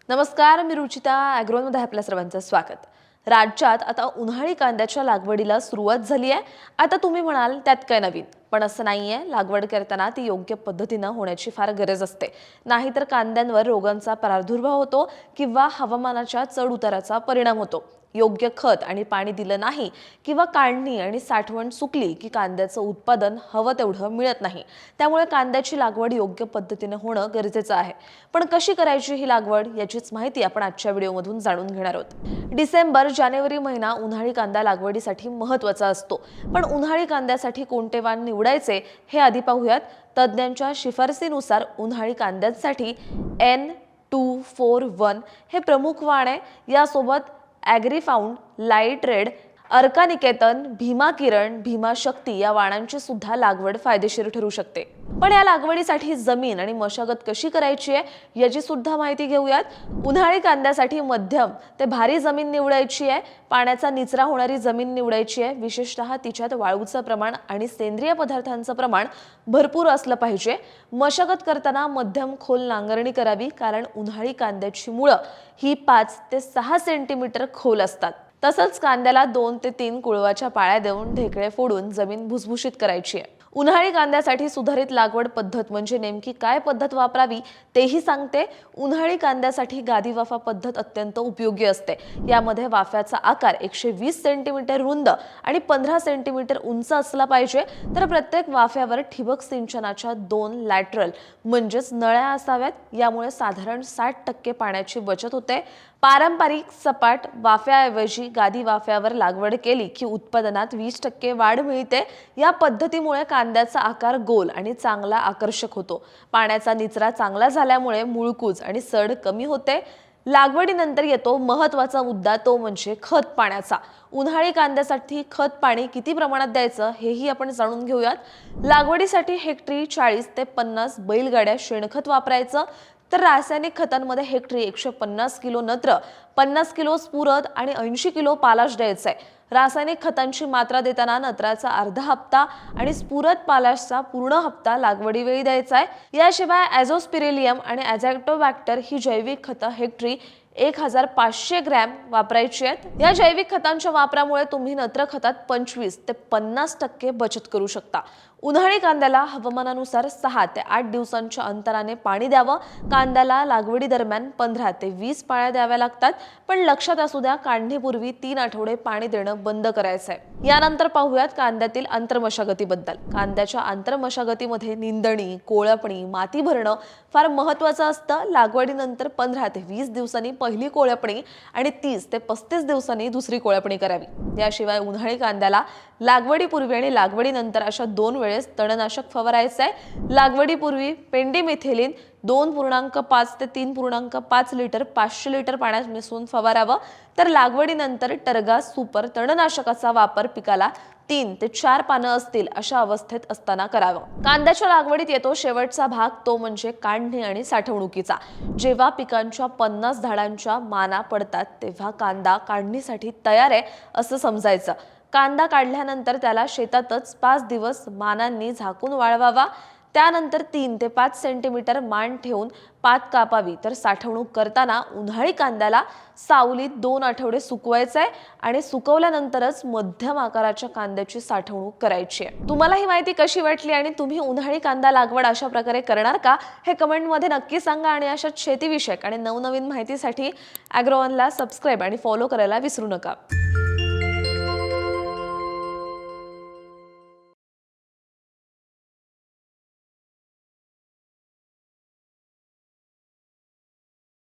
नमस्कार, मी रुचिता. ॲग्रोमध्ये आपल्या सर्वांचं स्वागत. राज्यात आता उन्हाळी कांद्याच्या लागवडीला सुरुवात झाली आहे. आता तुम्ही म्हणाल त्यात काय नवीन, पण असं नाहीये. लागवड करताना ती योग्य पद्धतीनं होण्याची फार गरज असते. नाहीतर कांद्यांवर रोगांचा प्रादुर्भाव होतो किंवा हवामानाच्या चढ उताराचा परिणाम होतो. योग्य खत आणि पाणी दिलं नाही किंवा काढणी आणि साठवण चुकली की कांद्याचं उत्पादन हवं तेवढं मिळत नाही. त्यामुळे कांद्याची लागवड योग्य पद्धतीने होणं गरजेचं आहे. पण कशी करायची ही लागवड याचीच माहिती आपण आजच्या व्हिडिओमधून जाणून घेणार आहोत. डिसेंबर जानेवारी महिना उन्हाळी कांदा लागवडीसाठी महत्त्वाचा असतो. पण उन्हाळी कांद्यासाठी कोणते वाण निवडायचे हे आधी पाहूयात. तज्ज्ञांच्या शिफारसीनुसार उन्हाळी कांद्यांसाठी N241 हे प्रमुख वाण आहे. यासोबत ॲग्रीफाऊंड, लाईट रेड, अर्कानिकेतन, भीमा किरण, भीमा शक्ती या वाणांची सुद्धा लागवड फायदेशीर ठरू शकते. पण या लागवडीसाठी जमीन आणि मशागत कशी करायची आहे याची सुद्धा माहिती घेऊयात. उन्हाळी कांद्यासाठी मध्यम ते भारी जमीन निवडायची आहे. पाण्याचा निचरा होणारी जमीन निवडायची आहे. विशेषतः तिच्यात वाळूचं प्रमाण आणि सेंद्रिय पदार्थांचं प्रमाण भरपूर असलं पाहिजे. मशागत करताना मध्यम खोल नांगरणी करावी, कारण उन्हाळी कांद्याची मुळं ही 5 ते 6 सेंटीमीटर खोल असतात. तसंच कांद्याला 2 ते 3 कुळवाच्या पाळ्या देऊन ढेकळे फोडून जमीन भुसभुशीत करायची आहे. उन्हाळी कांद्यासाठी सुधारित लागवड पद्धत म्हणजे नेमकी काय पद्धत वापरावी तेही सांगते. उन्हाळी कांद्यासाठी गादी वाफा पद्धत अत्यंत उपयोगी असते. यामध्ये वाफ्याचा आकार 120 सेंटीमीटर रुंद आणि 15 सेंटीमीटर उंच असला पाहिजे. तर प्रत्येक वाफ्यावर ठिबक सिंचनाच्या 2 लॅटरल म्हणजेच नळ्या असाव्यात. यामुळे साधारण 60% पाण्याची बचत होते. पारंपरिक सपाट वाफ्याऐवजी गादी वाफ्यावर लागवड केली की उत्पादनात 20% वाढ मिळते. या पद्धतीमुळे कांद्याचा आकार गोल आणि चांगला आकर्षक होतो. पाण्याचा निचरा चांगला झाल्यामुळे मुळकूज आणि सड कमी होते. लागवडीनंतर येतो महत्त्वाचा मुद्दा, तो म्हणजे खत पाण्याचा. उन्हाळी कांद्यासाठी खत पाणी किती प्रमाणात द्यायचं हेही आपण जाणून घेऊयात. लागवडीसाठी हेक्टरी 40 ते 50 बैलगाड्या शेणखत वापरायचं. तर रासायनिक खतांमध्ये हेक्टरी 150 किलो नत्र, 50 किलो स्फुरद आणि 80 किलो पालाश द्यायचा आहे. रासायनिक खतांची मात्रा देताना नत्राचा अर्धा हप्ता आणि स्फुरद पालाशचा पूर्ण हप्ता लागवडीवेळी द्यायचा आहे. याशिवाय ॲझोस्पिरिलियम आणि ॲझॅक्टोबॅक्टर ही जैविक खतं हेक्टरी 1500 ग्रॅम वापरायची आहेत. या जैविक खतांच्या वापरामुळे तुम्ही नत्र खतात 25 ते 50% बचत करू शकता. उन्हाळी कांद्याला हवामानानुसार 6 ते 8 दिवसांच्या अंतराने पाणी द्यावं. कांद्याला लागवडी दरम्यान 15 ते 20 पाळ्या द्याव्या लागतात. पण लक्षात असू द्या, काढणीपूर्वी 3 आठवडे पाणी देणं बंद करायचं आहे. यानंतर पाहूयात कांद्यातील आंतरमशागतीबद्दल. कांद्याच्या आंतरमशागतीमध्ये निंदणी, कोळपणी, माती भरणं फार महत्त्वाचं असतं. लागवडीनंतर 15 ते 20 दिवसांनी पहिली कोळपणी आणि 30 ते 35 दिवसांनी दुसरी कोळपणी करावी. याशिवाय उन्हाळी कांद्याला लागवडीपूर्वी आणि लागवडीनंतर अशा 2 वेळेस तणनाशक फवारायचं आहे. लागवडीपूर्वी पेंडिमिथिलिन 2.5 ते 3.5 लिटर 500 लिटर पाण्यात मिसळून फवारावं. तर लागवडीनंतर टर्गा सुपर तणनाशकाचा वापर पिकाला 3 ते 4 पानं असतील अशा अवस्थेत असताना करावं. कांद्याच्या लागवडीत येतो शेवटचा भाग, तो म्हणजे काढणी आणि साठवणुकीचा. जेव्हा पिकांच्या 50 झाडांच्या माना पडतात तेव्हा कांदा काढणीसाठी तयार आहे असं समजायचं. कांदा काढल्यानंतर त्याला शेतातच 5 दिवस मानांनी झाकून वाळवावा. त्यानंतर 3 ते 5 सेंटीमीटर मान ठेवून पात कापावी. तर साठवणूक करताना उन्हाळी कांद्याला सावलीत 2 आठवडे सुकवायचं आहे आणि सुकवल्यानंतरच मध्यम आकाराच्या कांद्याची साठवणूक करायची आहे. तुम्हाला ही माहिती कशी वाटली आणि तुम्ही उन्हाळी कांदा लागवड अशा प्रकारे करणार का हे कमेंटमध्ये नक्की सांगा. आणि अशाच शेतीविषयक आणि नवनवीन माहितीसाठी ॲग्रोवनला सबस्क्राईब आणि फॉलो करायला विसरू नका.